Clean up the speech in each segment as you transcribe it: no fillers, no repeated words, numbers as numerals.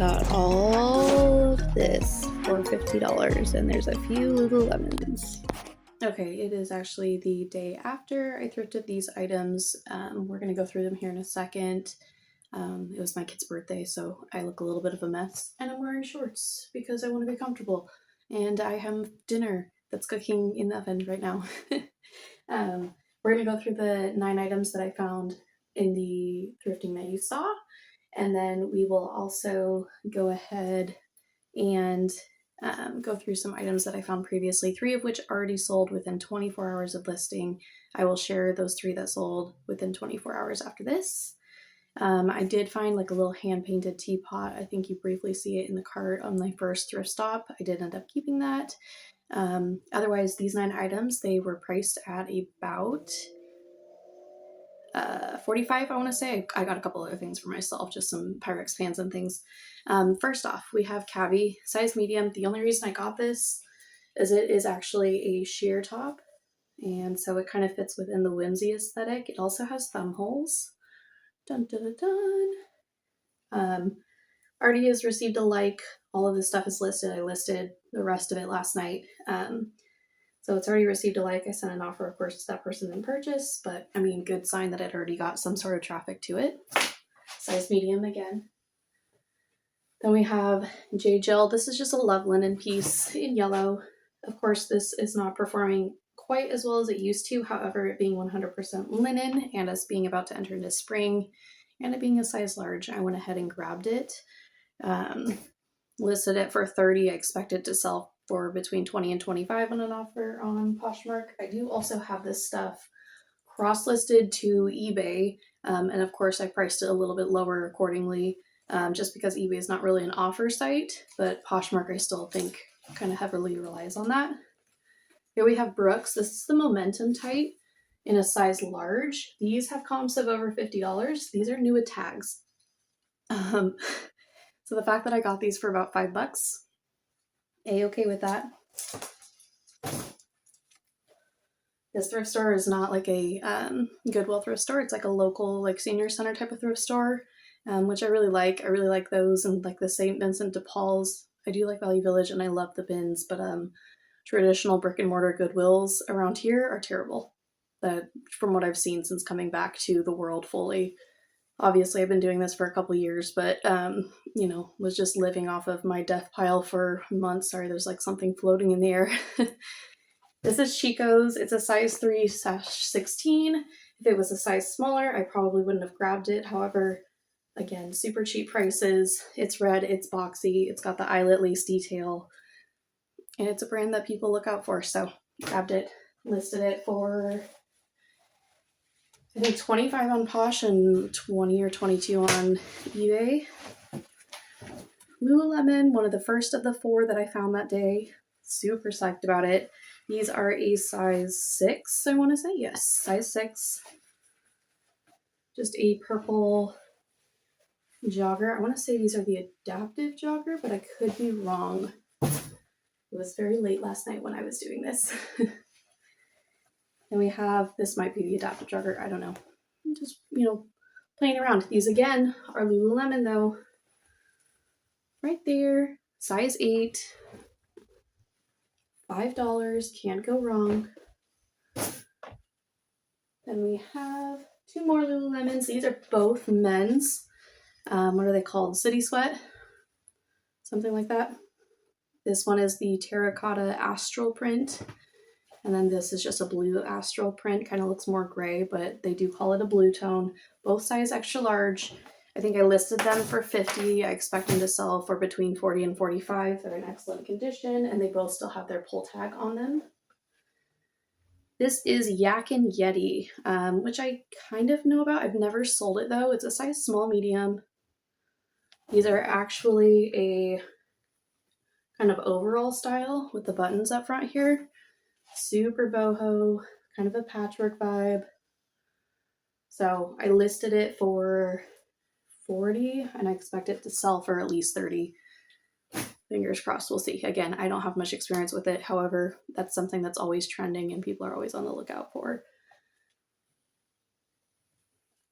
got all of this for $50 and there's a few Lululemons. Okay, it is actually the day after I thrifted these items. We're going to go through them here in a second. It was my kid's birthday, so I look a little bit of a mess. And I'm wearing shorts because I want to be comfortable. And I have dinner that's cooking in the oven right now. We're going to go through the 9 items that I found in the thrifting that you saw. And then we will also go ahead and go through some items that I found previously, 3 of which already sold within 24 hours of listing. I will share those 3 that sold within 24 hours after this. I did find like a little hand-painted teapot. I think you briefly see it in the cart on my first thrift stop. I did end up keeping that. Otherwise, these 9 items, they were priced at about $45, I want to say. I got a couple other things for myself, just some Pyrex pans and things. First off, we have Cavi, size medium. The only reason I got this is it is actually a sheer top, and so it kind of fits within the whimsy aesthetic. It also has thumb holes. Dun, dun, dun, dun. Already has received a like. All of this stuff is listed. I listed the rest of it last night. So it's already received a like. I sent an offer, of course, that person didn't purchase, but I mean, good sign that it already got some sort of traffic to it. Size medium again. Then we have J. Jill. This is just a love linen piece in yellow. Of course, this is not performing quite as well as it used to. However, it being 100% linen and us being about to enter into spring and it being a size large, I went ahead and grabbed it. Listed it for $30. I expect it to sell for between $20 and $25 on an offer on Poshmark. I do also have this stuff cross-listed to eBay, and of course I priced it a little bit lower accordingly, just because eBay is not really an offer site, but Poshmark I still think kind of heavily relies on that. Here we have Brooks. This is the Momentum Tight in a size large. These have comps of over $50. These are new with tags. So the fact that I got these for about $5, A-okay with that. This thrift store is not like a Goodwill thrift store. It's like a local, like senior center type of thrift store, which I really like. I really like those, and like the St. Vincent de Paul's. I do like Value Village and I love the bins, but traditional brick and mortar Goodwills around here are terrible. From what I've seen since coming back to the world fully. Obviously, I've been doing this for a couple years, but, was just living off of my death pile for months. Sorry, there's like something floating in the air. This is Chico's. It's a size 3/16. If it was a size smaller, I probably wouldn't have grabbed it. However, again, super cheap prices. It's red, it's boxy, it's got the eyelet lace detail, and it's a brand that people look out for. So grabbed it, listed it for I think $25 on Posh and $20 or $22 on eBay. Lululemon, one of the first of the 4 that I found that day. Super psyched about it. These are a size 6, I want to say. Yes, size 6. Just a purple jogger. I want to say these are the adaptive jogger, but I could be wrong. It was very late last night when I was doing this. And we have, this might be the adaptive jogger, I don't know. I'm just, playing around. These again are Lululemon though. Right there, size 8. $5, can't go wrong. Then we have 2 more Lululemons. These are both men's. What are they called? City Sweat? Something like that. This one is the terracotta astral print. And then this is just a blue astral print. Kind of looks more gray, but they do call it a blue tone. Both size extra large. I think I listed them for $50. I expect them to sell for between $40 and $45. They're in excellent condition, and they both still have their pull tag on them. This is Yak and Yeti, which I kind of know about. I've never sold it though. It's a size small medium. These are actually a kind of overall style with the buttons up front here. Super boho, kind of a patchwork vibe. So I listed it for $40 and I expect it to sell for at least $30. Fingers crossed, we'll see. Again, I don't have much experience with it. However, that's something that's always trending and people are always on the lookout for.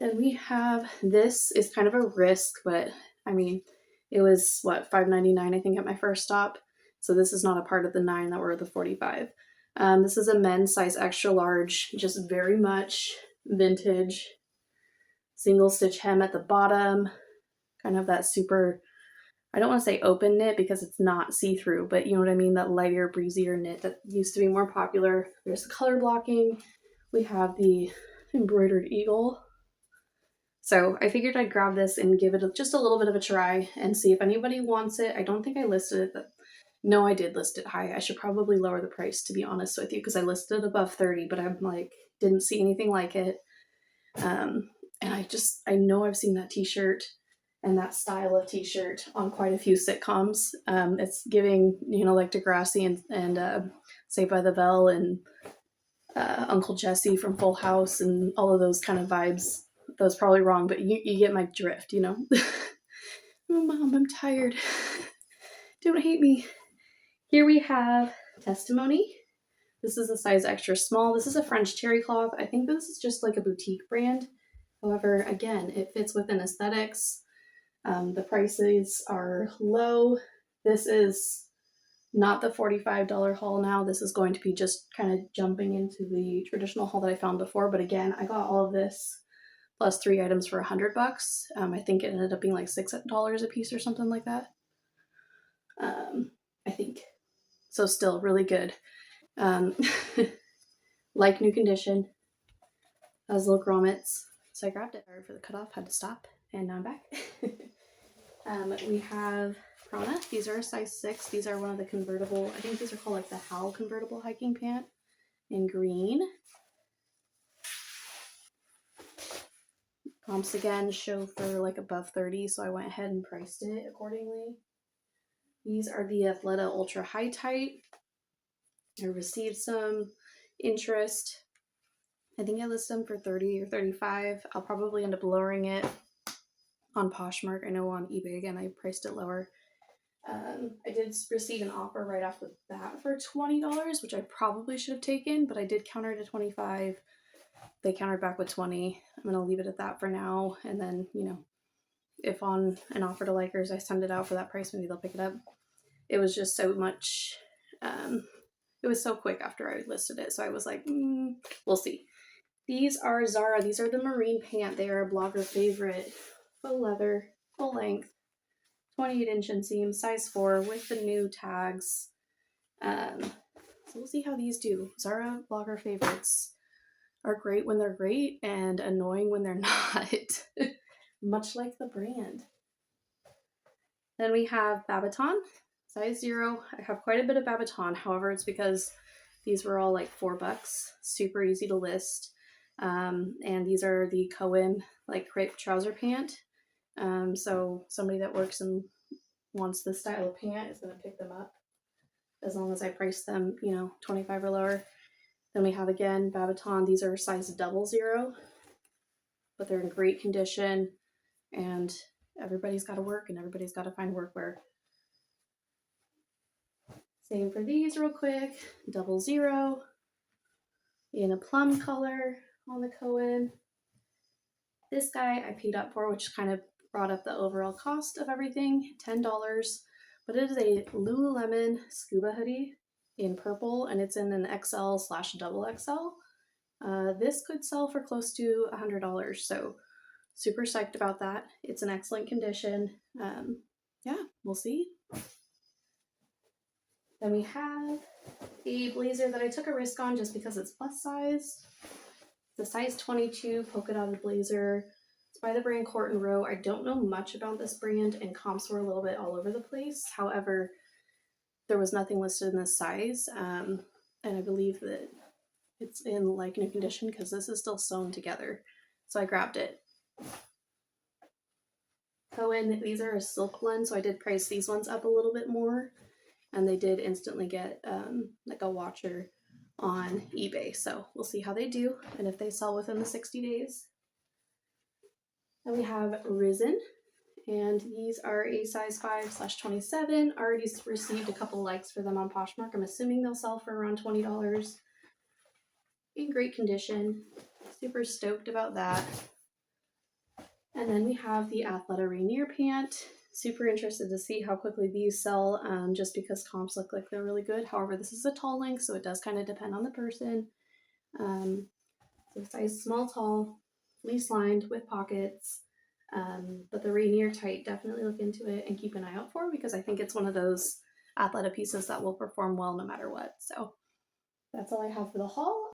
Then we have, this is kind of a risk, but I mean, It was what, $5.99 I think at my first stop. So this is not a part of the 9 that were the 45. This is a men's size extra large, just very much vintage. Single stitch hem at the bottom, kind of that super, I don't want to say open knit because it's not see-through, but you know what I mean, that lighter, breezier knit that used to be more popular. There's the color blocking. We have the embroidered eagle. So I figured I'd grab this and give it just a little bit of a try and see if anybody wants it. I don't think I listed it. No, I did list it high. I should probably lower the price, to be honest with you, because I listed it above 30, but I'm like, didn't see anything like it. And I know I've seen that t-shirt and that style of t-shirt on quite a few sitcoms. It's giving, you know, like Degrassi and Saved by the Bell and Uncle Jesse from Full House and all of those kind of vibes. That was probably wrong, but you get my drift, you know? Oh, Mom, I'm tired. Don't hate me. Here we have Testimony. This is a size extra small. This is a French terry cloth. I think this is just like a boutique brand. However, again, it fits within aesthetics. The prices are low. This is not the $45 haul now. This is going to be just kind of jumping into the traditional haul that I found before. But again, I got all of this plus 3 items for $100. I think it ended up being like $6 a piece or something like that. I think. So still really good. Like new condition. Has little grommets. So I grabbed it. Sorry for the cutoff, had to stop, and now I'm back. We have Prana. These are a size 6. These are one of the convertible, I think these are called like the Howl convertible hiking pant in green. Comps again show for like above 30, so I went ahead and priced it accordingly. These are the Athleta Ultra High Tight. I received some interest. I think I listed them for 30 or 35. I'll probably end up lowering it on Poshmark. I know on eBay, again, I priced it lower. I did receive an offer right off the bat for $20, which I probably should have taken, but I did counter to 25. They countered back with 20. I'm going to leave it at that for now. And then, you know, if on an offer to likers, I send it out for that price, maybe they'll pick it up. It was just so much, it was so quick after I listed it. So I was like, we'll see. These are Zara. These are the marine pant. They are a blogger favorite. Faux leather, full length, 28-inch inseam, size 4 with the new tags. So we'll see how these do. Zara blogger favorites are great when they're great and annoying when they're not. Much like the brand. Then we have Babaton, size 0. I have quite a bit of Babaton. However, it's because these were all like $4. Super easy to list. And these are the Cohen like crepe trouser pant. So somebody that works and wants this style of pant is going to pick them up as long as I price them, you know, 25 or lower. Then we have again Babaton. These are size 00, but they're in great condition, and everybody's got to work and everybody's got to find workwear. Same for these real quick, 00 in a plum color on the Cohen. This guy I paid up for, which kind of brought up the overall cost of everything, $10, but it is a Lululemon scuba hoodie in purple, and it's in an XL/XXL. This could sell for close to $100, so super psyched about that. It's in excellent condition. Yeah, we'll see. Then we have a blazer that I took a risk on just because it's plus size. It's a size 22 polka dotted blazer. It's by the brand Court and Row. I don't know much about this brand, and comps were a little bit all over the place. However, there was nothing listed in this size, and I believe that it's in like new condition because this is still sewn together. So I grabbed it. Cohen, these are a silk blend, so I did price these ones up a little bit more, and they did instantly get like a watcher on eBay. So we'll see how they do and if they sell within the 60 days. Then we have Risen, and these are a size 5/27. Already received a couple likes for them on Poshmark. I'm assuming they'll sell for around $20. In great condition. Super stoked about that. And then we have the Athleta Rainier pant, Super interested to see how quickly these sell, just because comps look like they're really good. However, this is a tall length, so it does kind of depend on the person. So size small, tall, fleece lined with pockets. But the Rainier tight, definitely look into it and keep an eye out for, because I think it's one of those Athleta pieces that will perform well no matter what. So that's all I have for the haul.